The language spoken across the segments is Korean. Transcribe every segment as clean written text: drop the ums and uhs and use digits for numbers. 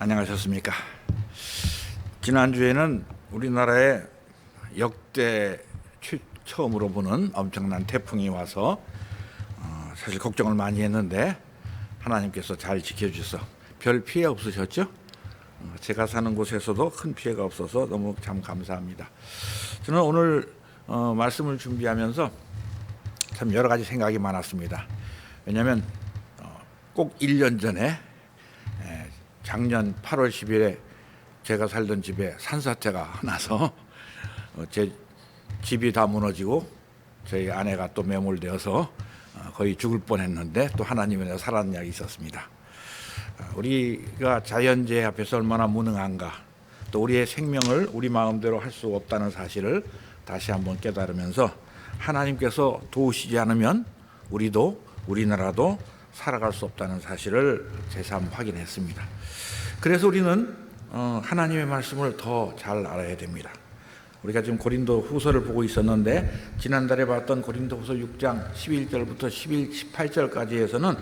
안녕하셨습니까? 지난주에는 우리나라에 역대 처음으로 보는 엄청난 태풍이 와서 사실 걱정을 많이 했는데 하나님께서 잘 지켜주셔서 별 피해 없으셨죠? 제가 사는 곳에서도 큰 피해가 없어서 너무 참 감사합니다. 저는 오늘 말씀을 준비하면서 참 여러 가지 생각이 많았습니다. 왜냐하면 꼭 1년 전에 작년 8월 10일에 제가 살던 집에 산사태가 나서 제 집이 다 무너지고 저희 아내가 또 매몰되어서 거의 죽을 뻔했는데 또 하나님의 은혜로 살아난 이야기 있었습니다. 우리가 자연재해 앞에서 얼마나 무능한가, 또 우리의 생명을 우리 마음대로 할 수 없다는 사실을 다시 한번 깨달으면서 하나님께서 도우시지 않으면 우리도 우리나라도 살아갈 수 없다는 사실을 새삼 확인했습니다. 그래서 우리는 하나님의 말씀을 더 잘 알아야 됩니다. 우리가 지금 고린도 후서를 보고 있었는데 지난달에 봤던 고린도 후서 6장 11절부터 18절까지에서는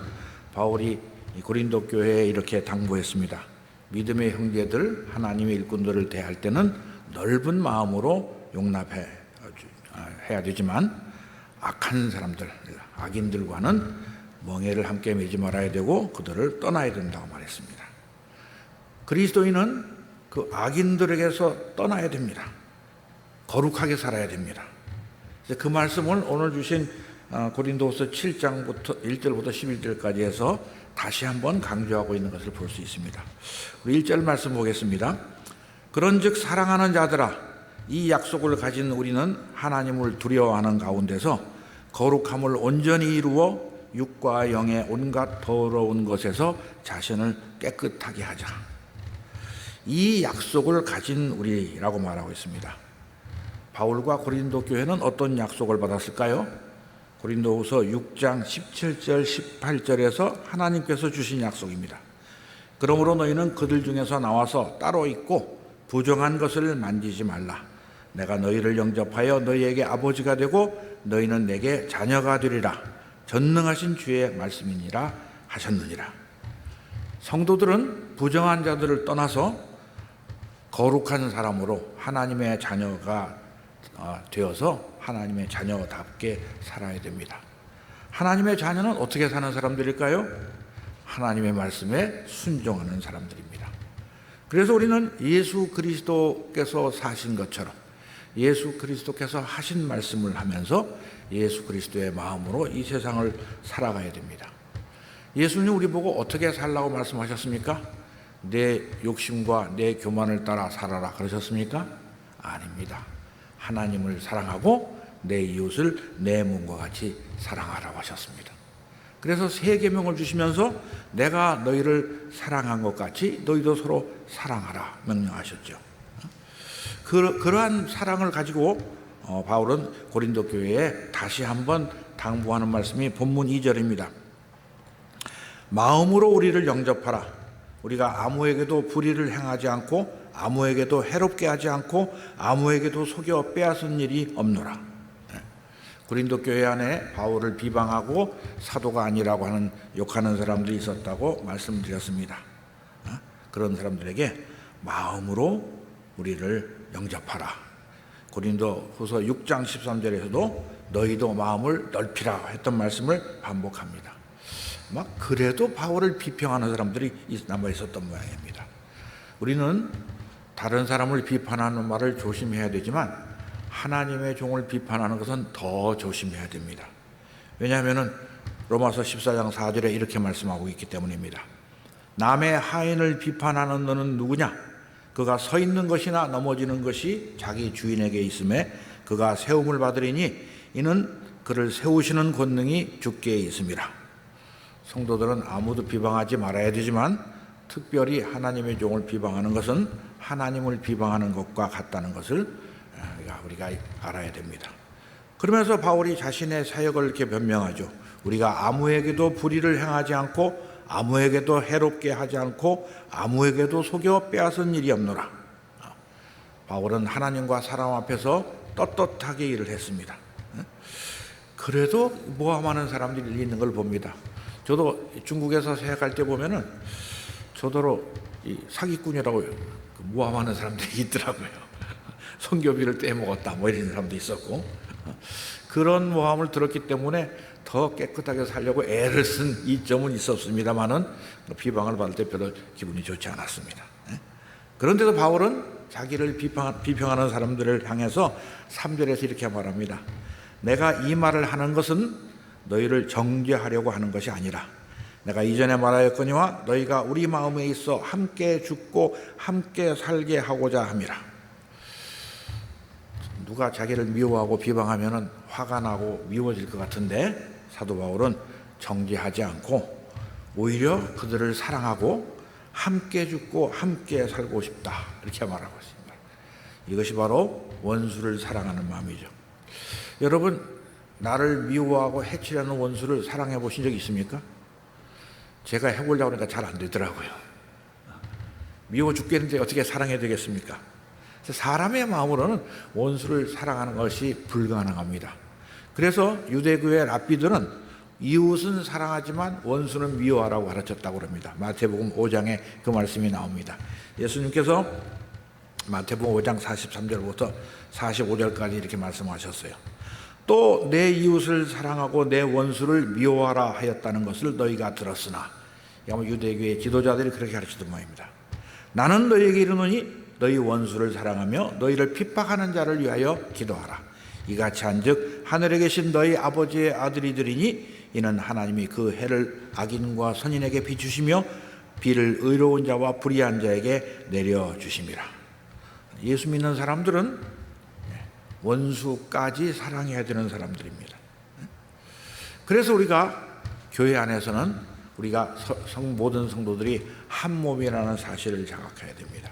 바울이 고린도 교회에 이렇게 당부했습니다. 믿음의 형제들, 하나님의 일꾼들을 대할 때는 넓은 마음으로 용납해야 되지만 악한 사람들, 악인들과는 멍에를 함께 매지 말아야 되고 그들을 떠나야 된다고 말했습니다. 그리스도인은 그 악인들에게서 떠나야 됩니다. 거룩하게 살아야 됩니다. 그 말씀을 오늘 주신 고린도후서 7장부터 1절부터 11절까지 해서 다시 한번 강조하고 있는 것을 볼 수 있습니다. 우리 1절 말씀 보겠습니다. 그런즉 사랑하는 자들아, 이 약속을 가진 우리는 하나님을 두려워하는 가운데서 거룩함을 온전히 이루어 육과 영의 온갖 더러운 것에서 자신을 깨끗하게 하자. 이 약속을 가진 우리라고 말하고 있습니다. 바울과 고린도 교회는 어떤 약속을 받았을까요? 고린도후서 6장 17절 18절에서 하나님께서 주신 약속입니다. 그러므로 너희는 그들 중에서 나와서 따로 있고 부정한 것을 만지지 말라. 내가 너희를 영접하여 너희에게 아버지가 되고 너희는 내게 자녀가 되리라. 전능하신 주의 말씀이니라 하셨느니라. 성도들은 부정한 자들을 떠나서 거룩한 사람으로 하나님의 자녀가 되어서 하나님의 자녀답게 살아야 됩니다. 하나님의 자녀는 어떻게 사는 사람들일까요? 하나님의 말씀에 순종하는 사람들입니다. 그래서 우리는 예수 그리스도께서 사신 것처럼 예수 그리스도께서 하신 말씀을 하면서 예수 그리스도의 마음으로 이 세상을 살아가야 됩니다. 예수님 우리 보고 어떻게 살라고 말씀하셨습니까? 내 욕심과 내 교만을 따라 살아라 그러셨습니까? 아닙니다. 하나님을 사랑하고 내 이웃을 내 몸과 같이 사랑하라고 하셨습니다. 그래서 세 계명을 주시면서 내가 너희를 사랑한 것 같이 너희도 서로 사랑하라 명령하셨죠. 그러한 사랑을 가지고 바울은 고린도 교회에 다시 한번 당부하는 말씀이 본문 2절입니다. 마음으로 우리를 영접하라. 우리가 아무에게도 불의를 행하지 않고 아무에게도 해롭게 하지 않고 아무에게도 속여 빼앗은 일이 없노라. 고린도 교회 안에 바울을 비방하고 사도가 아니라고 하는 욕하는 사람들이 있었다고 말씀드렸습니다. 그런 사람들에게 마음으로 우리를 영접하라. 고린도 후서 6장 13절에서도 너희도 마음을 넓히라 했던 말씀을 반복합니다. 그래도 바울을 비평하는 사람들이 남아 있었던 모양입니다. 우리는 다른 사람을 비판하는 말을 조심해야 되지만 하나님의 종을 비판하는 것은 더 조심해야 됩니다. 왜냐하면 로마서 14장 4절에 이렇게 말씀하고 있기 때문입니다. 남의 하인을 비판하는 너는 누구냐? 그가 서 있는 것이나 넘어지는 것이 자기 주인에게 있음에 그가 세움을 받으리니 이는 그를 세우시는 권능이 주께 있음이라. 성도들은 아무도 비방하지 말아야 되지만 특별히 하나님의 종을 비방하는 것은 하나님을 비방하는 것과 같다는 것을 우리가 알아야 됩니다. 그러면서 바울이 자신의 사역을 이렇게 변명하죠. 우리가 아무에게도 불의를 행하지 않고 아무에게도 해롭게 하지 않고 아무에게도 속여 빼앗은 일이 없노라. 바울은 하나님과 사람 앞에서 떳떳하게 일을 했습니다. 그래도 모함하는 사람들이 있는 걸 봅니다. 저도 중국에서 사역할 때 보면은 저더러 이 사기꾼이라고 모함하는 사람들이 있더라고요. 선교비를 떼먹었다 뭐 이런 사람도 있었고, 그런 모함을 들었기 때문에 더 깨끗하게 살려고 애를 쓴 이점은 있었습니다만은 비방을 받을 때 별로 기분이 좋지 않았습니다. 그런데도 바울은 자기를 비평하는 사람들을 향해서 3절에서 이렇게 말합니다. 내가 이 말을 하는 것은 너희를 정죄하려고 하는 것이 아니라 내가 이전에 말하였거니와 너희가 우리 마음에 있어 함께 죽고 함께 살게 하고자 함이라. 누가 자기를 미워하고 비방하면 화가 나고 미워질 것 같은데 사도 바울은 정죄하지 않고 오히려 그들을 사랑하고 함께 죽고 함께 살고 싶다 이렇게 말하고 있습니다. 이것이 바로 원수를 사랑하는 마음이죠. 여러분, 나를 미워하고 해치려는 원수를 사랑해 보신 적 있습니까? 제가 해보려고 하니까 잘 안 되더라고요. 미워 죽겠는데 어떻게 사랑해야 되겠습니까? 사람의 마음으로는 원수를 사랑하는 것이 불가능합니다. 그래서 유대교의 랍비들은 이웃은 사랑하지만 원수는 미워하라고 가르쳤다고 합니다. 마태복음 5장에 그 말씀이 나옵니다. 예수님께서 마태복음 5장 43절부터 45절까지 이렇게 말씀하셨어요. 또 내 이웃을 사랑하고 내 원수를 미워하라 하였다는 것을 너희가 들었으나, 유대교의 지도자들이 그렇게 가르치던 모양입니다. 나는 너희에게 이르노니 너희 원수를 사랑하며 너희를 핍박하는 자를 위하여 기도하라. 이같이 한즉 하늘에 계신 너희 아버지의 아들이들이니 이는 하나님이 그 해를 악인과 선인에게 비추시며 비를 의로운 자와 불의한 자에게 내려주심이라. 예수 믿는 사람들은 원수까지 사랑해야 되는 사람들입니다. 그래서 우리가 교회 안에서는 우리가 모든 성도들이 한 몸이라는 사실을 자각해야 됩니다.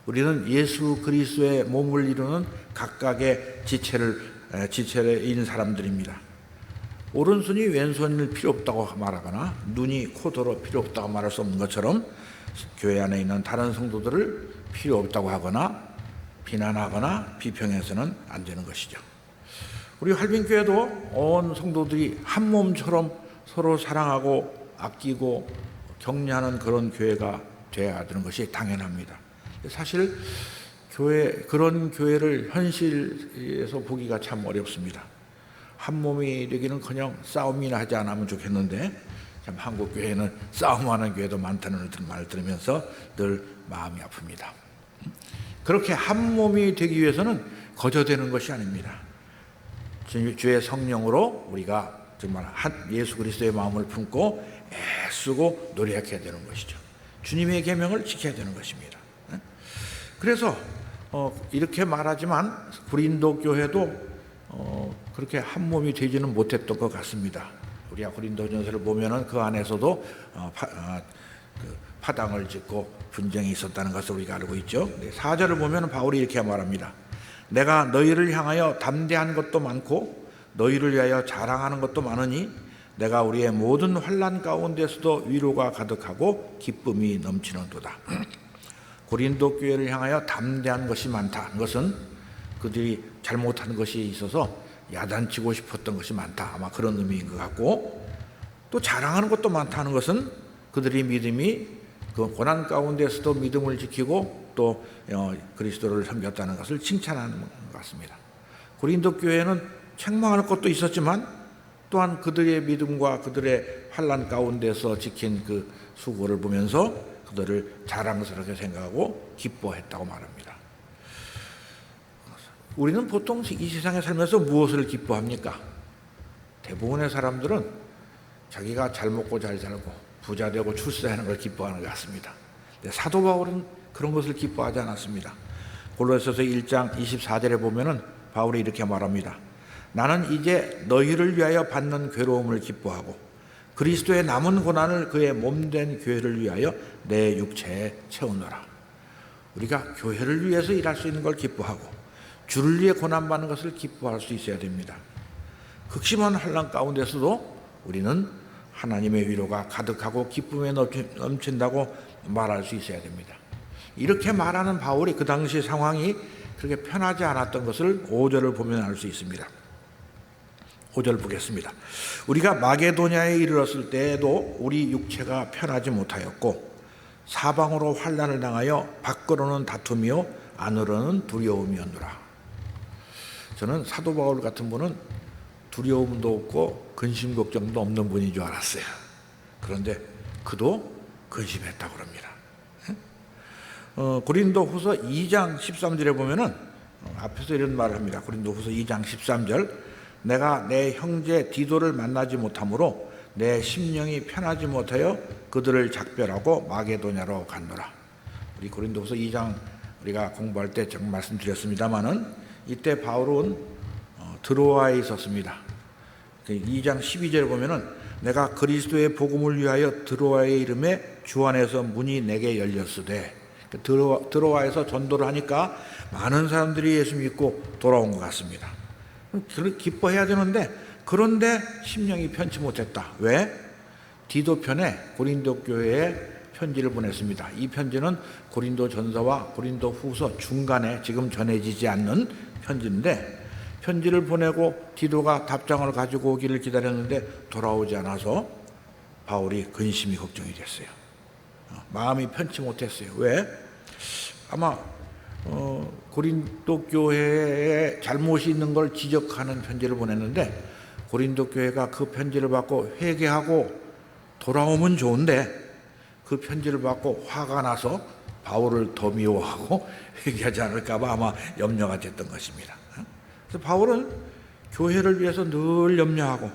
우리는 예수 그리스도의 몸을 이루는 각각의 지체인 사람들입니다. 오른손이 왼손일 필요 없다고 말하거나 눈이 코도로 필요 없다고 말할 수 없는 것처럼 교회 안에 있는 다른 성도들을 필요 없다고 하거나 비난하거나 비평해서는 안 되는 것이죠. 우리 활빈교회도 온 성도들이 한 몸처럼 서로 사랑하고 아끼고 격려하는 그런 교회가 되어야 되는 것이 당연합니다. 사실 그런 교회를 현실에서 보기가 참 어렵습니다. 한 몸이 되기는커녕 싸움이나 하지 않으면 좋겠는데 참 한국 교회는 싸움하는 교회도 많다는 말을 들으면서 늘 마음이 아픕니다. 그렇게 한 몸이 되기 위해서는 거저되는 것이 아닙니다. 주의 성령으로 우리가 정말 예수 그리스도의 마음을 품고 애쓰고 노력해야 되는 것이죠. 주님의 계명을 지켜야 되는 것입니다. 그래서 이렇게 말하지만 고린도 교회도 그렇게 한 몸이 되지는 못했던 것 같습니다. 우리가 고린도전서를 보면은 그 안에서도 파당을 짓고 분쟁이 있었다는 것을 우리가 알고 있죠. 4절을 보면 바울이 이렇게 말합니다. 내가 너희를 향하여 담대한 것도 많고 너희를 위하여 자랑하는 것도 많으니 내가 우리의 모든 환난 가운데서도 위로가 가득하고 기쁨이 넘치는도다. 고린도 교회를 향하여 담대한 것이 많다는 것은 그들이 잘못한 것이 있어서 야단치고 싶었던 것이 많다, 아마 그런 의미인 것 같고, 또 자랑하는 것도 많다는 것은 그들의 믿음이 그 고난 가운데서도 믿음을 지키고 또 그리스도를 섬겼다는 것을 칭찬하는 것 같습니다. 고린도 교회는 책망할 것도 있었지만 또한 그들의 믿음과 그들의 환난 가운데서 지킨 그 수고를 보면서 그들을 자랑스럽게 생각하고 기뻐했다고 말합니다. 우리는 보통 이 세상에 살면서 무엇을 기뻐합니까? 대부분의 사람들은 자기가 잘 먹고 잘 살고 부자 되고 출세하는 걸 기뻐하는 것 같습니다. 사도 바울은 그런 것을 기뻐하지 않았습니다. 골로새서 1장 24절에 보면은 바울이 이렇게 말합니다. 나는 이제 너희를 위하여 받는 괴로움을 기뻐하고 그리스도의 남은 고난을 그의 몸된 교회를 위하여 내 육체에 채우노라. 우리가 교회를 위해서 일할 수 있는 걸 기뻐하고 주를 위해 고난받는 것을 기뻐할 수 있어야 됩니다. 극심한 환난 가운데서도 우리는 하나님의 위로가 가득하고 기쁨에 넘친다고 말할 수 있어야 됩니다. 이렇게 말하는 바울이 그 당시 상황이 그렇게 편하지 않았던 것을 5절을 보면 알 수 있습니다. 5절 보겠습니다. 우리가 마게도냐에 이르렀을 때에도 우리 육체가 편하지 못하였고 사방으로 환난을 당하여 밖으로는 다툼이요 안으로는 두려움이었노라. 저는 사도 바울 같은 분은 두려움도 없고 근심 걱정도 없는 분인 줄 알았어요. 그런데 그도 근심했다고 그럽니다. 고린도후서 2장 13절에 보면은 앞에서 이런 말을 합니다. 고린도후서 2장 13절, 내가 내 형제 디도를 만나지 못하므로 내 심령이 편하지 못하여 그들을 작별하고 마게도냐로 갔노라. 우리 고린도후서 2장 우리가 공부할 때 좀 말씀드렸습니다마는 이때 바울은 드로아에 있었습니다. 2장 12절에 보면은 내가 그리스도의 복음을 위하여 드로아에 이름에 주 안에서 문이 내게 열렸으되, 드로아에서 전도를 하니까 많은 사람들이 예수 믿고 돌아온 것 같습니다. 기뻐해야 되는데 그런데 심령이 편치 못했다. 왜? 디도 편에 고린도 교회에 편지를 보냈습니다. 이 편지는 고린도 전서와 고린도 후서 중간에 지금 전해지지 않는 편지인데, 편지를 보내고 디도가 답장을 가지고 오기를 기다렸는데 돌아오지 않아서 바울이 근심이 걱정이 됐어요. 마음이 편치 못했어요. 왜? 아마 고린도 교회에 잘못이 있는 걸 지적하는 편지를 보냈는데, 고린도 교회가 그 편지를 받고 회개하고 돌아오면 좋은데 그 편지를 받고 화가 나서 바울을 더 미워하고 회개하지 않을까 봐 아마 염려가 됐던 것입니다. 그래서 바울은 교회를 위해서 늘 염려하고,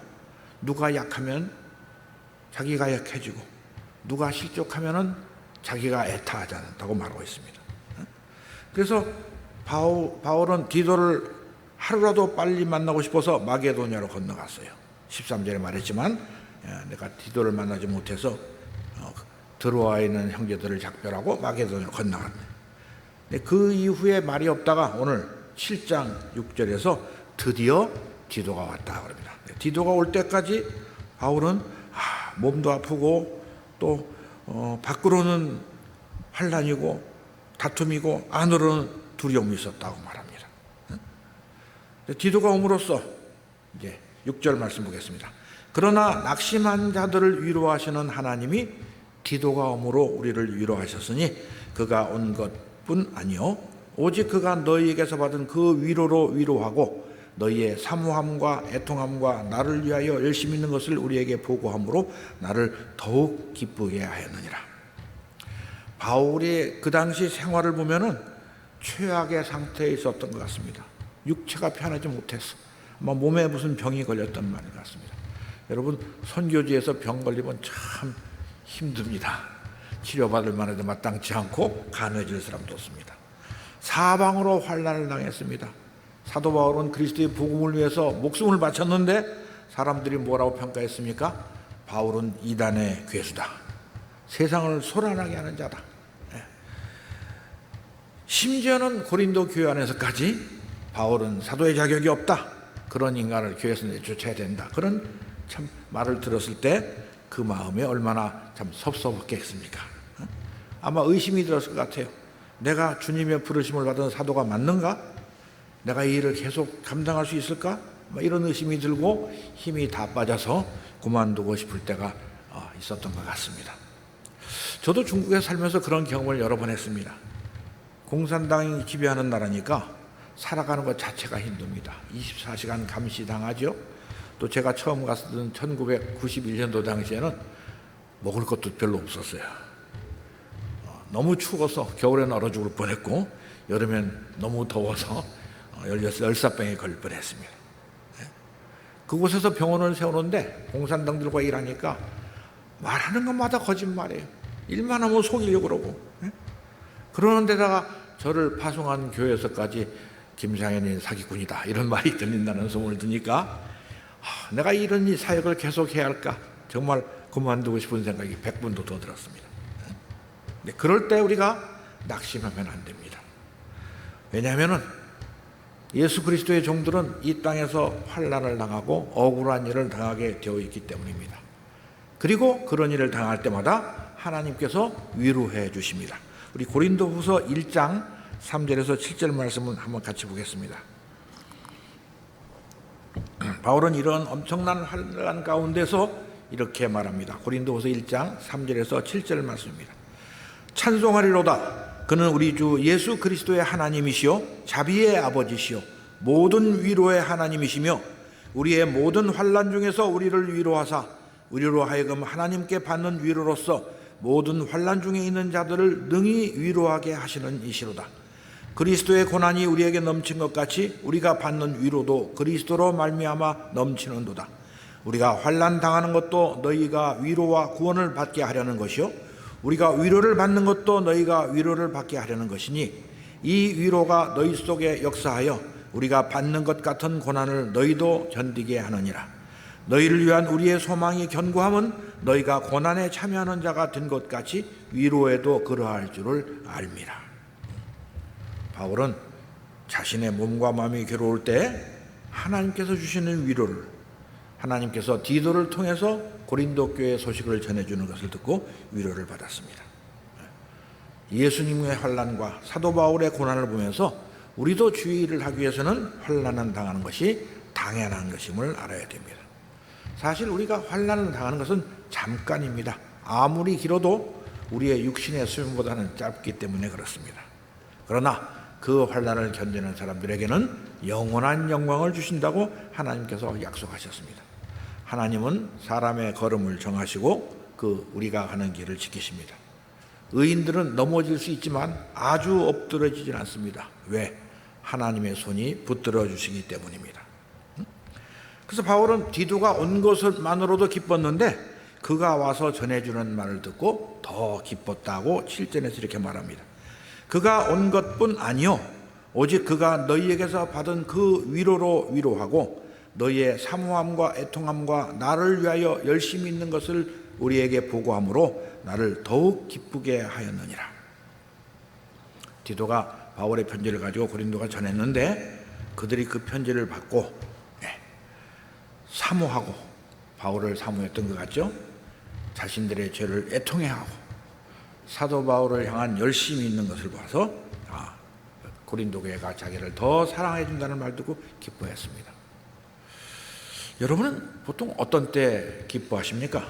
누가 약하면 자기가 약해지고 누가 실족하면 자기가 애타하지 않는다고 말하고 있습니다. 그래서 바울은 디도를 하루라도 빨리 만나고 싶어서 마게도냐로 건너갔어요. 13절에 말했지만 내가 디도를 만나지 못해서 드로아에 있는 형제들을 작별하고 마게도냐로 건너갔네. 그 이후에 말이 없다가 오늘 7장 6절에서 드디어 디도가 왔다 그럽니다. 디도가 올 때까지 바울은 몸도 아프고 또 밖으로는 환난이고 다툼이고 안으로는 두려움이 있었다고 말합니다. 디도가 옴으로써 이제 6절 말씀 보겠습니다. 그러나 낙심한 자들을 위로하시는 하나님이 디도가 옴으로 우리를 위로하셨으니 그가 온 것뿐 아니요 오직 그가 너희에게서 받은 그 위로로 위로하고 너희의 사모함과 애통함과 나를 위하여 열심히 있는 것을 우리에게 보고함으로 나를 더욱 기쁘게 하였느니라. 바울이 그 당시 생활을 보면은 최악의 상태에 있었던 것 같습니다. 육체가 편하지 못했어. 아마 몸에 무슨 병이 걸렸던 말 같습니다. 여러분, 선교지에서 병 걸리면 참 힘듭니다. 치료받을 만해도 마땅치 않고 간호해줄 사람도 없습니다. 사방으로 환난을 당했습니다. 사도 바울은 그리스도의 복음을 위해서 목숨을 바쳤는데 사람들이 뭐라고 평가했습니까? 바울은 이단의 괴수다. 세상을 소란하게 하는 자다. 심지어는 고린도 교회 안에서까지 바울은 사도의 자격이 없다. 그런 인간을 교회에서 내쫓아야 된다. 그런 참 말을 들었을 때 그 마음에 얼마나 참 섭섭했겠습니까? 아마 의심이 들었을 것 같아요. 내가 주님의 부르심을 받은 사도가 맞는가? 내가 이 일을 계속 감당할 수 있을까? 이런 의심이 들고 힘이 다 빠져서 그만두고 싶을 때가 있었던 것 같습니다. 저도 중국에 살면서 그런 경험을 여러 번 했습니다. 공산당이 지배하는 나라니까 살아가는 것 자체가 힘듭니다. 24시간 감시당하죠. 또 제가 처음 갔던 1991년도 당시에는 먹을 것도 별로 없었어요. 너무 추워서 겨울에는 얼어 죽을 뻔했고 여름엔 너무 더워서 열사병에 걸릴 뻔했습니다. 그곳에서 병원을 세우는데 공산당들과 일하니까 말하는 것마다 거짓말이에요. 일만 하면 속이려고 그러고. 그러는 데다가 저를 파송한 교회에서까지 김상현이 사기꾼이다 이런 말이 들린다는 소문을 듣니까 내가 이런 사역을 계속해야 할까? 정말 그만두고 싶은 생각이 100분도 더 들었습니다. 그럴 때 우리가 낙심하면 안 됩니다. 왜냐하면 예수 그리스도의 종들은 이 땅에서 환난을 당하고 억울한 일을 당하게 되어 있기 때문입니다. 그리고 그런 일을 당할 때마다 하나님께서 위로해 주십니다. 우리 고린도후서 1장 3절에서 7절 말씀은 한번 같이 보겠습니다. 바울은 이런 엄청난 환난 가운데서 이렇게 말합니다. 고린도후서 1장 3절에서 7절 말씀입니다. 찬송하리로다. 그는 우리 주 예수 그리스도의 하나님이시요 자비의 아버지시요 모든 위로의 하나님이시며 우리의 모든 환난 중에서 우리를 위로하사 우리로 하여금 하나님께 받는 위로로서 모든 환난 중에 있는 자들을 능히 위로하게 하시는 이시로다. 그리스도의 고난이 우리에게 넘친 것 같이 우리가 받는 위로도 그리스도로 말미암아 넘치는도다. 우리가 환난 당하는 것도 너희가 위로와 구원을 받게 하려는 것이요 우리가 위로를 받는 것도 너희가 위로를 받게 하려는 것이니 이 위로가 너희 속에 역사하여 우리가 받는 것 같은 고난을 너희도 견디게 하느니라. 너희를 위한 우리의 소망이 견고함은 너희가 고난에 참여하는 자가 된 것 같이 위로에도 그러할 줄을 알미라. 바울은 자신의 몸과 마음이 괴로울 때 하나님께서 주시는 위로를, 하나님께서 디도를 통해서 고린도 교회 소식을 전해주는 것을 듣고 위로를 받았습니다. 예수님의 환난과 사도 바울의 고난을 보면서 우리도 주의를 하기 위해서는 환난을 당하는 것이 당연한 것임을 알아야 됩니다. 사실 우리가 환난을 당하는 것은 잠깐입니다. 아무리 길어도 우리의 육신의 수명보다는 짧기 때문에 그렇습니다. 그러나 그 환난을 견디는 사람들에게는 영원한 영광을 주신다고 하나님께서 약속하셨습니다. 하나님은 사람의 걸음을 정하시고 우리가 가는 길을 지키십니다. 의인들은 넘어질 수 있지만 아주 엎드러지진 않습니다. 왜? 하나님의 손이 붙들어 주시기 때문입니다. 그래서 바울은 디도가 온 것만으로도 기뻤는데 그가 와서 전해주는 말을 듣고 더 기뻤다고 7절에서 이렇게 말합니다. 그가 온 것뿐 아니요 오직 그가 너희에게서 받은 그 위로로 위로하고 너희의 사모함과 애통함과 나를 위하여 열심히 있는 것을 우리에게 보고함으로 나를 더욱 기쁘게 하였느니라. 디도가 바울의 편지를 가지고 고린도가 전했는데 그들이 그 편지를 받고 사모하고 바울을 사모했던 것 같죠? 자신들의 죄를 애통해하고 사도 바울을 향한 열심이 있는 것을 봐서 고린도 교회가 자기를 더 사랑해 준다는 말 듣고 기뻐했습니다. 여러분은 보통 어떤 때 기뻐하십니까?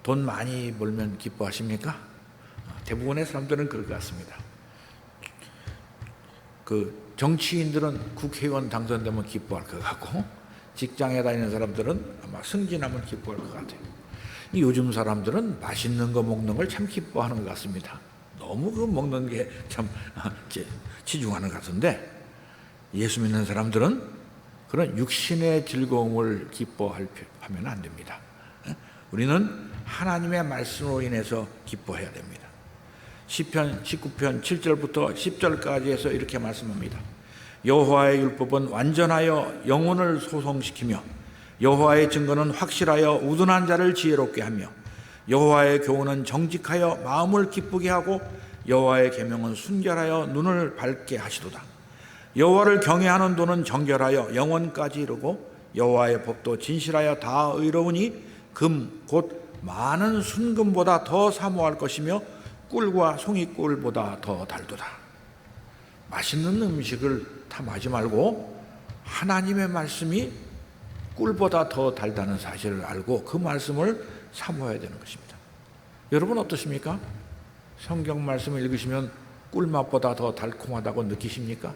돈 많이 벌면 기뻐하십니까? 대부분의 사람들은 그럴 것 같습니다. 정치인들은 국회의원 당선되면 기뻐할 것 같고 직장에 다니는 사람들은 아마 승진하면 기뻐할 것 같아요. 요즘 사람들은 맛있는 거 먹는 걸 참 기뻐하는 것 같습니다. 너무 먹는 게 참 치중하는 것 같은데 예수 믿는 사람들은 그런 육신의 즐거움을 기뻐하면 안 됩니다. 우리는 하나님의 말씀으로 인해서 기뻐해야 됩니다. 시편 19편 7절부터 10절까지 해서 이렇게 말씀합니다. 여호와의 율법은 완전하여 영혼을 소성시키며 여호와의 증거는 확실하여 우둔한 자를 지혜롭게 하며 여호와의 교훈은 정직하여 마음을 기쁘게 하고 여호와의 계명은 순결하여 눈을 밝게 하시도다. 여호와를 경외하는 도는 정결하여 영원까지 이르고 여호와의 법도 진실하여 다 의로우니 금 곧 많은 순금보다 더 사모할 것이며 꿀과 송이꿀보다 더 달도다. 맛있는 음식을 탐하지 말고 하나님의 말씀이 꿀보다 더 달다는 사실을 알고 그 말씀을 사모해야 되는 것입니다. 여러분 어떠십니까? 성경 말씀을 읽으시면 꿀맛보다 더 달콤하다고 느끼십니까?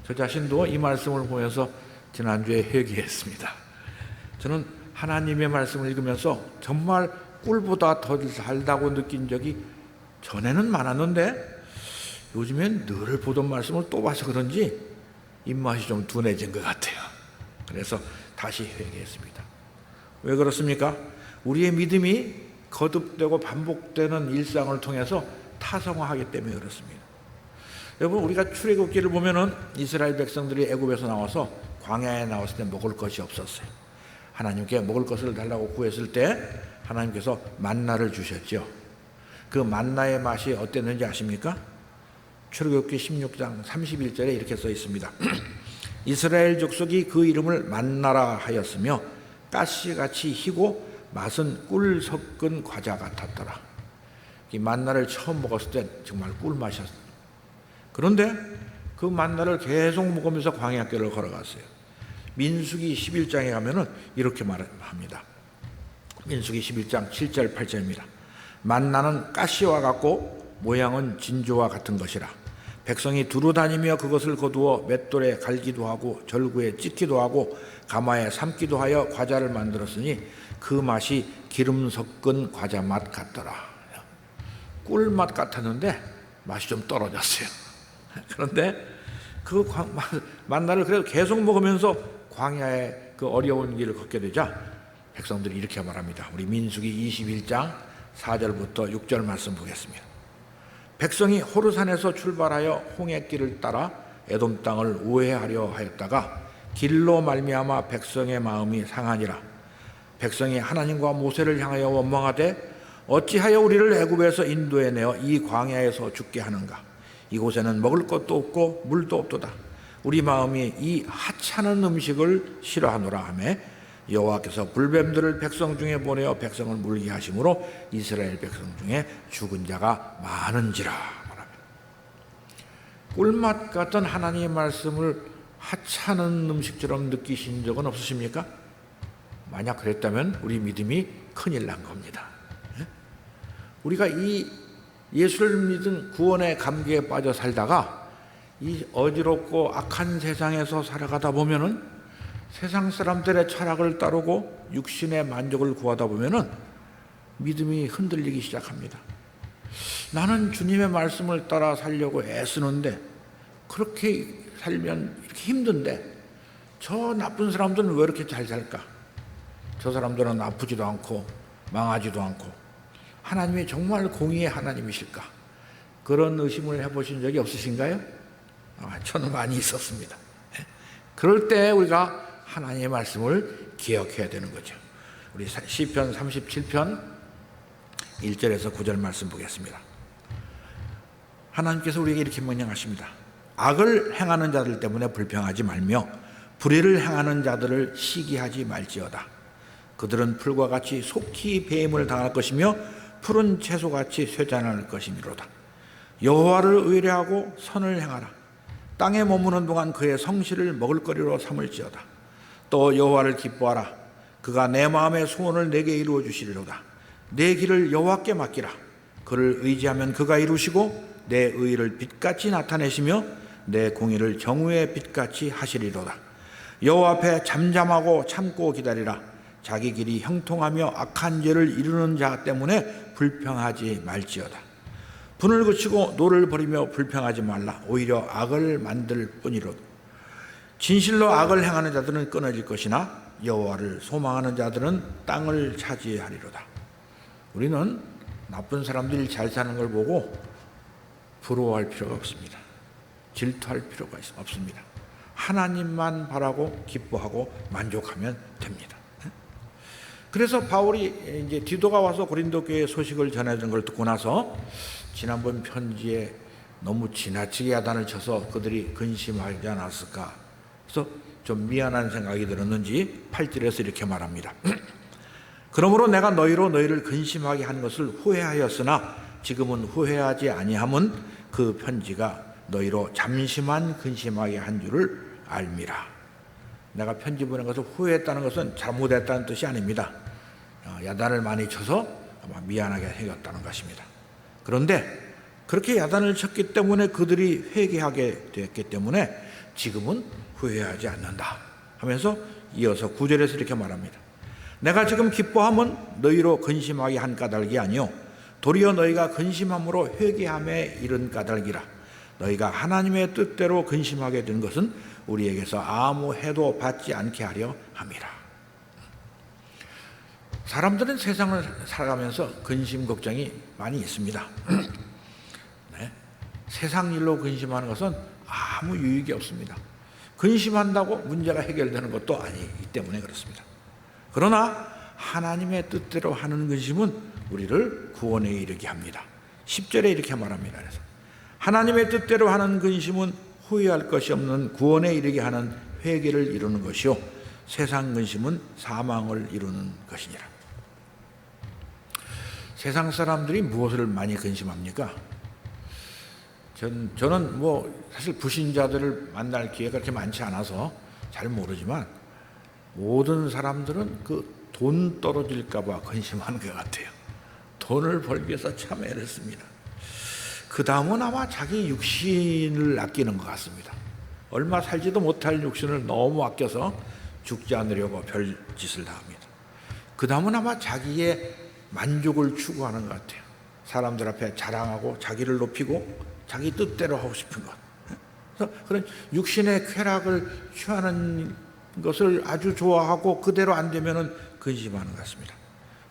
저 자신도 이 말씀을 보면서 지난주에 회개했습니다. 저는 하나님의 말씀을 읽으면서 정말 꿀보다 더 달다고 느낀 적이 전에는 많았는데 요즘엔 늘 보던 말씀을 또 봐서 그런지 입맛이 좀 둔해진 것 같아요. 그래서 다시 회개했습니다. 왜 그렇습니까? 우리의 믿음이 거듭되고 반복되는 일상을 통해서 타성화하기 때문에 그렇습니다. 여러분 우리가 출애굽기를 보면은 이스라엘 백성들이 애굽에서 나와서 광야에 나왔을 때 먹을 것이 없었어요. 하나님께 먹을 것을 달라고 구했을 때 하나님께서 만나를 주셨죠. 그 만나의 맛이 어땠는지 아십니까? 출애굽기 16장 31절에 이렇게 써 있습니다. 이스라엘 족속이 그 이름을 만나라 하였으며 가시같이 희고 맛은 꿀 섞은 과자 같았더라. 이 만나를 처음 먹었을 때 정말 꿀맛이었어요. 그런데 그 만나를 계속 먹으면서 광야길을 걸어갔어요. 민수기 11장에 가면은 이렇게 말합니다. 민수기 11장 7절 8절입니다. 만나는 가시와 같고 모양은 진주와 같은 것이라. 백성이 두루 다니며 그것을 거두어 맷돌에 갈기도 하고 절구에 찢기도 하고 가마에 삶기도 하여 과자를 만들었으니 그 맛이 기름 섞은 과자 맛 같더라. 꿀맛 같았는데 맛이 좀 떨어졌어요. 그런데 그 만나를 그래도 계속 먹으면서 광야의 그 어려운 길을 걷게 되자 백성들이 이렇게 말합니다. 우리 민수기 21장 4절부터 6절 말씀 보겠습니다. 백성이 호르산에서 출발하여 홍해길을 따라 에돔 땅을 우회하려 하였다가 길로 말미암아 백성의 마음이 상하니라. 백성이 하나님과 모세를 향하여 원망하되 어찌하여 우리를 애굽에서 인도해 내어 이 광야에서 죽게 하는가. 이곳에는 먹을 것도 없고 물도 없도다. 우리 마음이 이 하찮은 음식을 싫어하노라 하며 여호와께서 불뱀들을 백성 중에 보내어 백성을 물게 하심으로 이스라엘 백성 중에 죽은 자가 많은지라 말합니다. 꿀맛 같은 하나님의 말씀을 하찮은 음식처럼 느끼신 적은 없으십니까? 만약 그랬다면 우리 믿음이 큰일 난 겁니다. 우리가 이 예수를 믿은 구원의 감기에 빠져 살다가 이 어지럽고 악한 세상에서 살아가다 보면은 세상 사람들의 철학을 따르고 육신의 만족을 구하다 보면은 믿음이 흔들리기 시작합니다. 나는 주님의 말씀을 따라 살려고 애쓰는데 그렇게 살면 이렇게 힘든데 저 나쁜 사람들은 왜 이렇게 잘 살까? 저 사람들은 아프지도 않고 망하지도 않고 하나님이 정말 공의의 하나님이실까? 그런 의심을 해보신 적이 없으신가요? 저는 많이 있었습니다. 그럴 때 우리가 하나님의 말씀을 기억해야 되는 거죠. 우리 시편 37편 1절에서 9절 말씀 보겠습니다. 하나님께서 우리에게 이렇게 명령하십니다. 악을 행하는 자들 때문에 불평하지 말며 불의를 행하는 자들을 시기하지 말지어다. 그들은 풀과 같이 속히 배임을 당할 것이며 푸른 채소같이 쇠잔할 것이미로다. 여호와를 의뢰하고 선을 행하라. 땅에 머무는 동안 그의 성실을 먹을거리로 삼을지어다. 또 여호와를 기뻐하라. 그가 내 마음의 소원을 내게 이루어 주시리로다. 내 길을 여호와께 맡기라. 그를 의지하면 그가 이루시고 내 의를 빛같이 나타내시며 내 공의를 정오의 빛같이 하시리로다. 여호와 앞에 잠잠하고 참고 기다리라. 자기 길이 형통하며 악한 죄를 이루는 자 때문에 불평하지 말지어다. 분을 그치고 노를 버리며 불평하지 말라. 오히려 악을 만들 뿐이로다. 진실로 악을 행하는 자들은 끊어질 것이나 여호와를 소망하는 자들은 땅을 차지하리로다. 우리는 나쁜 사람들이 잘 사는 걸 보고 부러워할 필요가 없습니다. 질투할 필요가 없습니다. 하나님만 바라고 기뻐하고 만족하면 됩니다. 그래서 바울이 이제 디도가 와서 고린도 교회 소식을 전해준 걸 듣고 나서 지난번 편지에 너무 지나치게 야단을 쳐서 그들이 근심하지 않았을까? 그래서 좀 미안한 생각이 들었는지 8절에서 이렇게 말합니다. 그러므로 내가 너희를 근심하게 한 것을 후회하였으나 지금은 후회하지 아니함은 그 편지가 너희로 잠시만 근심하게 한 줄을 알미라. 내가 편지 보낸 것을 후회했다는 것은 잘못했다는 뜻이 아닙니다. 야단을 많이 쳐서 아마 미안하게 생겼다는 것입니다. 그런데 그렇게 야단을 쳤기 때문에 그들이 회개하게 되었기 때문에 지금은 후회하지 않는다 하면서 이어서 9절에서 이렇게 말합니다. 내가 지금 기뻐함은 너희로 근심하게 한 까닭이 아니요 도리어 너희가 근심함으로 회개함에 이른 까닭이라. 너희가 하나님의 뜻대로 근심하게 된 것은 우리에게서 아무 해도 받지 않게 하려 함이라. 사람들은 세상을 살아가면서 근심 걱정이 많이 있습니다. 네. 세상 일로 근심하는 것은 아무 유익이 없습니다. 근심한다고 문제가 해결되는 것도 아니기 때문에 그렇습니다. 그러나 하나님의 뜻대로 하는 근심은 우리를 구원에 이르게 합니다. 10절에 이렇게 말합니다. 그래서 하나님의 뜻대로 하는 근심은 후회할 것이 없는 구원에 이르게 하는 회개를 이루는 것이요 세상 근심은 사망을 이루는 것이니라. 세상 사람들이 무엇을 많이 근심합니까? 저는 사실 불신자들을 만날 기회가 그렇게 많지 않아서 잘 모르지만 모든 사람들은 그 돈 떨어질까 봐 근심하는 것 같아요. 돈을 벌기 위해서 참 애를 씁니다. 그 다음은 아마 자기 육신을 아끼는 것 같습니다. 얼마 살지도 못할 육신을 너무 아껴서 죽지 않으려고 별짓을 다 합니다. 그 다음은 아마 자기의 만족을 추구하는 것 같아요. 사람들 앞에 자랑하고 자기를 높이고 자기 뜻대로 하고 싶은 것. 그래서 그런 육신의 쾌락을 취하는 것을 아주 좋아하고 그대로 안 되면은 근심하는 것 같습니다.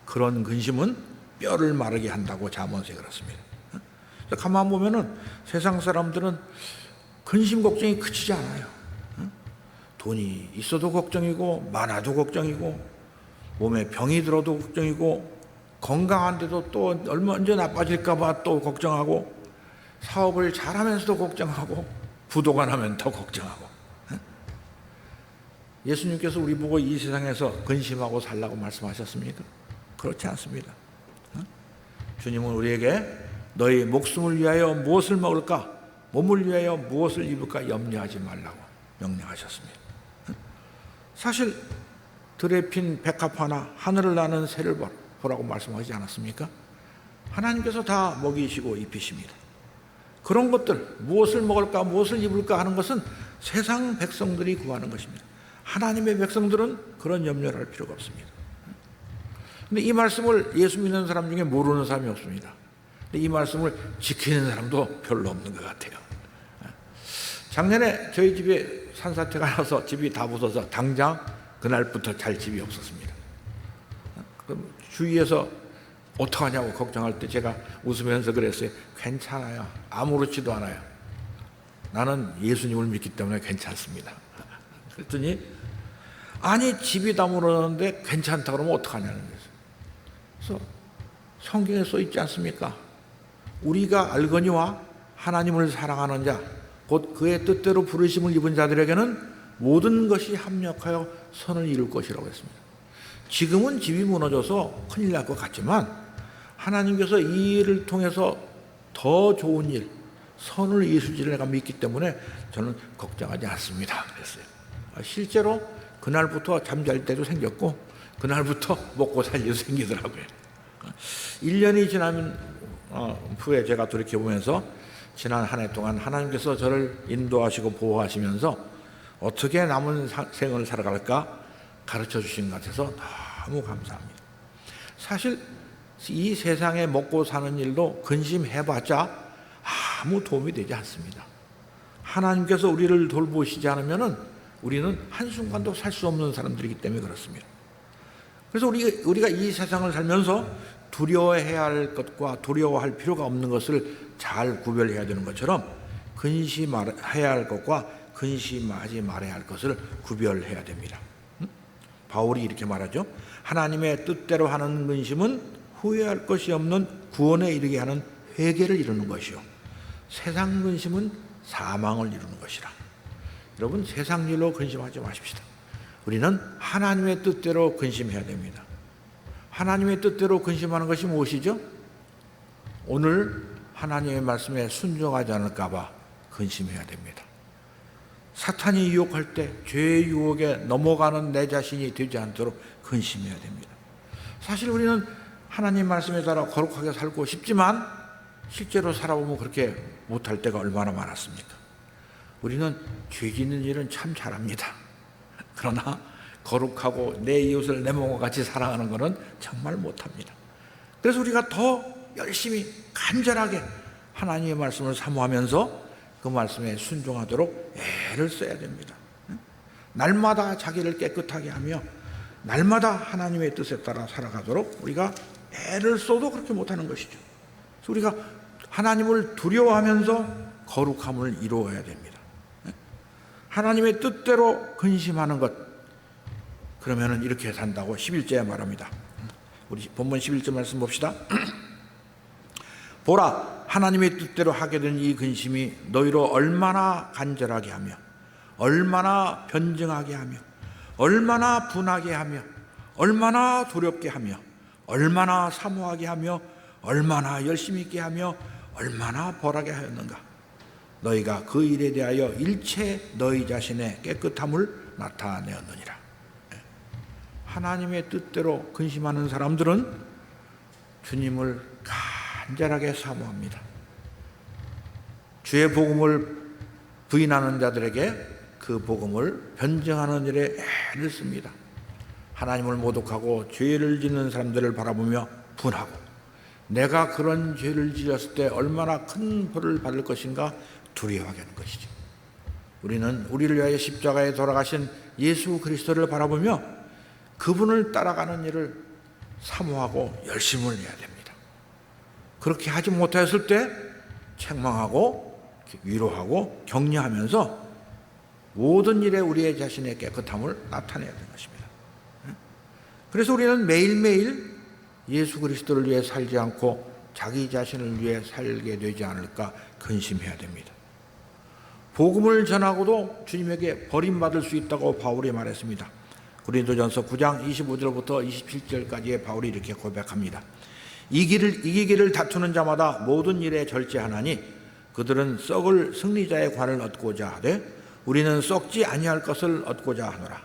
그런 근심은 뼈를 마르게 한다고 잠언에 그렇습니다. 가만 보면은 세상 사람들은 근심 걱정이 그치지 않아요. 돈이 있어도 걱정이고 많아도 걱정이고 몸에 병이 들어도 걱정이고 건강한데도 또 언제 나빠질까 봐 또 걱정하고 사업을 잘하면서도 걱정하고 부도가 나면 더 걱정하고. 예수님께서 우리 보고 이 세상에서 근심하고 살라고 말씀하셨습니까? 그렇지 않습니다. 주님은 우리에게 너희 목숨을 위하여 무엇을 먹을까? 몸을 위하여 무엇을 입을까? 염려하지 말라고 명령하셨습니다. 사실 들에 핀 백합 하나 하늘을 나는 새를 보라고 말씀하지 않았습니까? 하나님께서 다 먹이시고 입히십니다. 그런 것들 무엇을 먹을까 무엇을 입을까 하는 것은 세상 백성들이 구하는 것입니다. 하나님의 백성들은 그런 염려를 할 필요가 없습니다. 근데 이 말씀을 예수 믿는 사람 중에 모르는 사람이 없습니다. 근데 이 말씀을 지키는 사람도 별로 없는 것 같아요. 작년에 저희 집에 산사태가 나서 집이 다 부서서 당장 그날부터 잘 집이 없었습니다. 그럼 주위에서 어떡하냐고 걱정할 때 제가 웃으면서 그랬어요. 괜찮아요. 아무렇지도 않아요. 나는 예수님을 믿기 때문에 괜찮습니다. 그랬더니 아니 집이 다 무너졌는데 괜찮다 그러면 어떡하냐는 거예요. 그래서 성경에 써 있지 않습니까? 우리가 알거니와 하나님을 사랑하는 자 곧 그의 뜻대로 부르심을 입은 자들에게는 모든 것이 합력하여 선을 이룰 것이라고 했습니다. 지금은 집이 무너져서 큰일 날 것 같지만 하나님께서 이 일을 통해서 더 좋은 일, 선을 이루시리라 내가 믿기 때문에 저는 걱정하지 않습니다. 그랬어요. 실제로 그날부터 잠잘 때도 생겼고 그날부터 먹고 살 일도 생기더라고요. 1년이 지나면 후에 제가 돌이켜보면서 지난 한 해 동안 하나님께서 저를 인도하시고 보호하시면서 어떻게 남은 생을 살아갈까 가르쳐 주신 것 같아서 너무 감사합니다. 사실 이 세상에 먹고 사는 일도 근심해봤자 아무 도움이 되지 않습니다. 하나님께서 우리를 돌보시지 않으면 우리는 한순간도 살 수 없는 사람들이기 때문에 그렇습니다. 그래서 우리가 이 세상을 살면서 두려워해야 할 것과 두려워할 필요가 없는 것을 잘 구별해야 되는 것처럼 근심해야 할 것과 근심하지 말아야 할 것을 구별해야 됩니다. 바울이 이렇게 말하죠. 하나님의 뜻대로 하는 근심은 후회할 것이 없는 구원에 이르게 하는 회개를 이루는 것이요 세상 근심은 사망을 이루는 것이라. 여러분 세상 일로 근심하지 마십시다. 우리는 하나님의 뜻대로 근심해야 됩니다. 하나님의 뜻대로 근심하는 것이 무엇이죠? 오늘 하나님의 말씀에 순종하지 않을까 봐 근심해야 됩니다. 사탄이 유혹할 때 죄의 유혹에 넘어가는 내 자신이 되지 않도록 근심해야 됩니다. 사실 우리는 하나님 말씀에 따라 거룩하게 살고 싶지만 실제로 살아보면 그렇게 못할 때가 얼마나 많았습니까? 우리는 죄 짓는 일은 참 잘합니다. 그러나 거룩하고 내 이웃을 내 몸과 같이 사랑하는 것은 정말 못합니다. 그래서 우리가 더 열심히 간절하게 하나님의 말씀을 사모하면서 그 말씀에 순종하도록 애를 써야 됩니다. 날마다 자기를 깨끗하게 하며 날마다 하나님의 뜻에 따라 살아가도록 우리가 애를 써도 그렇게 못하는 것이죠. 그래서 우리가 하나님을 두려워하면서 거룩함을 이루어야 됩니다. 하나님의 뜻대로 근심하는 것, 그러면은 이렇게 산다고 11절에 말합니다. 우리 본문 11절 말씀 봅시다. 보라, 하나님의 뜻대로 하게 된 이 근심이 너희로 얼마나 간절하게 하며 얼마나 변증하게 하며 얼마나 분하게 하며 얼마나 두렵게 하며 얼마나 사모하게 하며 얼마나 열심히 있게 하며 얼마나 벌하게 하였는가. 너희가 그 일에 대하여 일체 너희 자신의 깨끗함을 나타내었느니라. 하나님의 뜻대로 근심하는 사람들은 주님을 간절하게 사모합니다. 주의 복음을 부인하는 자들에게 그 복음을 변증하는 일에 애를 씁니다. 하나님을 모독하고 죄를 짓는 사람들을 바라보며 분하고 내가 그런 죄를 지었을 때 얼마나 큰 벌을 받을 것인가 두려워하게 하는 것이죠. 우리는 우리를 위하여 십자가에 돌아가신 예수 그리스도를 바라보며 그분을 따라가는 일을 사모하고 열심을 내야 됩니다. 그렇게 하지 못하였을 때 책망하고 위로하고 격려하면서 모든 일에 우리의 자신의 깨끗함을 나타내야 되는 것입니다. 그래서 우리는 매일매일 예수 그리스도를 위해 살지 않고 자기 자신을 위해 살게 되지 않을까 근심해야 됩니다. 복음을 전하고도 주님에게 버림받을 수 있다고 바울이 말했습니다. 고린도전서 9장 25절부터 27절까지의 바울이 이렇게 고백합니다. 이기기를 다투는 자마다 모든 일에 절제하나니 그들은 썩을 승리자의 관을 얻고자 하되 우리는 썩지 아니할 것을 얻고자 하노라.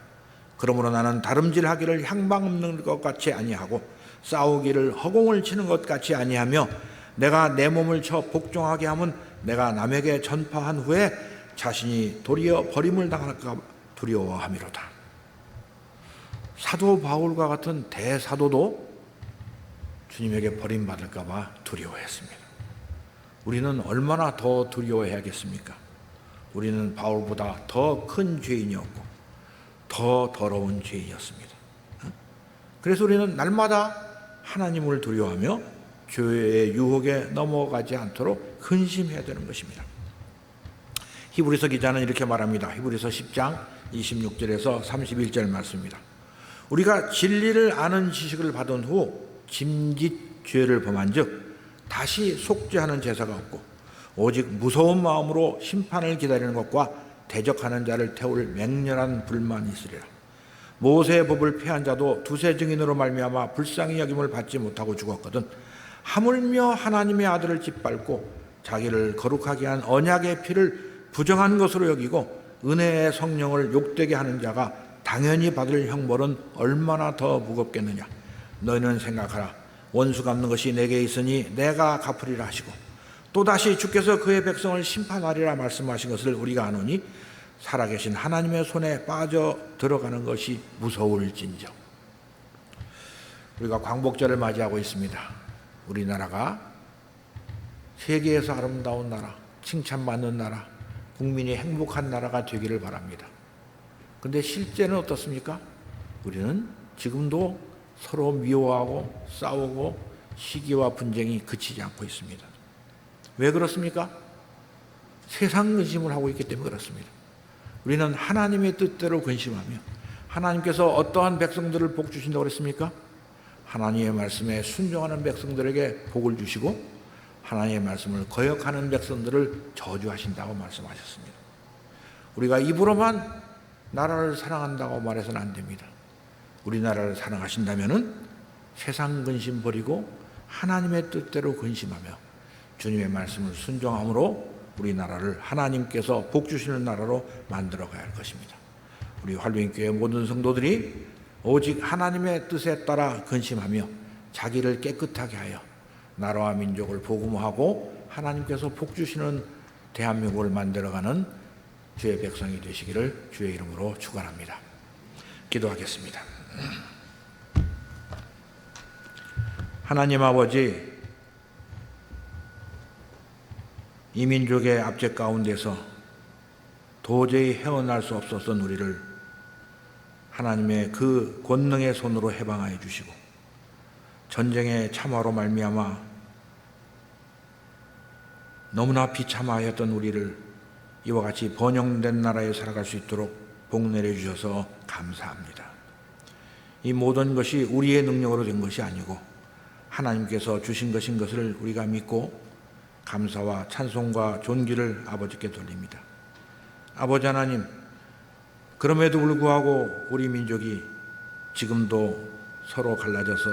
그러므로 나는 다름질하기를 향방 없는 것 같이 아니하고 싸우기를 허공을 치는 것 같이 아니하며 내가 내 몸을 쳐 복종하게 하면 내가 남에게 전파한 후에 자신이 도리어 버림을 당할까 두려워함이로다. 사도 바울과 같은 대사도도 주님에게 버림받을까 봐 두려워했습니다. 우리는 얼마나 더 두려워해야겠습니까? 우리는 바울보다 더 큰 죄인이었고 더 더러운 죄인이었습니다. 그래서 우리는 날마다 하나님을 두려워하며 죄의 유혹에 넘어가지 않도록 근심해야 되는 것입니다. 히브리서 기자는 이렇게 말합니다. 히브리서 10장 26절에서 31절 말씀입니다. 우리가 진리를 아는 지식을 받은 후 짐짓 죄를 범한 즉 다시 속죄하는 제사가 없고 오직 무서운 마음으로 심판을 기다리는 것과 대적하는 자를 태울 맹렬한 불만이 있으리라. 모세의 법을 폐한 자도 두세 증인으로 말미암아 불쌍히 여김을 받지 못하고 죽었거든 하물며 하나님의 아들을 짓밟고 자기를 거룩하게 한 언약의 피를 부정한 것으로 여기고 은혜의 성령을 욕되게 하는 자가 당연히 받을 형벌은 얼마나 더 무겁겠느냐. 너희는 생각하라. 원수 갚는 것이 내게 있으니 내가 갚으리라 하시고 또다시 주께서 그의 백성을 심판하리라 말씀하신 것을 우리가 아노니 살아계신 하나님의 손에 빠져 들어가는 것이 무서울진저. 우리가 광복절을 맞이하고 있습니다. 우리나라가 세계에서 아름다운 나라, 칭찬받는 나라, 국민이 행복한 나라가 되기를 바랍니다. 그런데 실제는 어떻습니까? 우리는 지금도 서로 미워하고 싸우고 시기와 분쟁이 그치지 않고 있습니다. 왜 그렇습니까? 세상 근심을 하고 있기 때문에 그렇습니다. 우리는 하나님의 뜻대로 근심하며 하나님께서 어떠한 백성들을 복 주신다고 그랬습니까? 하나님의 말씀에 순종하는 백성들에게 복을 주시고 하나님의 말씀을 거역하는 백성들을 저주하신다고 말씀하셨습니다. 우리가 입으로만 나라를 사랑한다고 말해서는 안 됩니다. 우리나라를 사랑하신다면 세상 근심 버리고 하나님의 뜻대로 근심하며 주님의 말씀을 순종함으로 우리나라를 하나님께서 복 주시는 나라로 만들어 가야 할 것입니다. 우리 활동교회 모든 성도들이 오직 하나님의 뜻에 따라 근심하며 자기를 깨끗하게 하여 나라와 민족을 복음화하고 하나님께서 복 주시는 대한민국을 만들어가는 주의 백성이 되시기를 주의 이름으로 축원합니다. 기도하겠습니다. 하나님 아버지, 이 민족의 압제 가운데서 도저히 헤어날 수 없었던 우리를 하나님의 그 권능의 손으로 해방하여 주시고 전쟁의 참화로 말미암아 너무나 비참하였던 우리를 이와 같이 번영된 나라에 살아갈 수 있도록 복 내려주셔서 감사합니다. 이 모든 것이 우리의 능력으로 된 것이 아니고 하나님께서 주신 것인 것을 우리가 믿고 감사와 찬송과 존귀를 아버지께 돌립니다. 아버지 하나님, 그럼에도 불구하고 우리 민족이 지금도 서로 갈라져서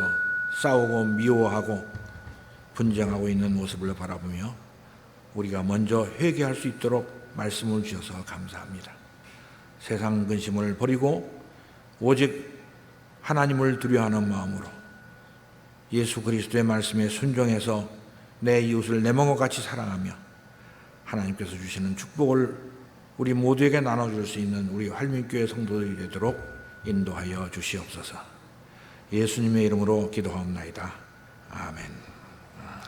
싸우고 미워하고 분쟁하고 있는 모습을 바라보며 우리가 먼저 회개할 수 있도록 말씀을 주셔서 감사합니다. 세상 근심을 버리고 오직 하나님을 두려워하는 마음으로 예수 그리스도의 말씀에 순종해서 내 이웃을 내 몸과 같이 사랑하며 하나님께서 주시는 축복을 우리 모두에게 나눠줄 수 있는 우리 활민교회 성도들이 되도록 인도하여 주시옵소서. 예수님의 이름으로 기도하옵나이다. 아멘.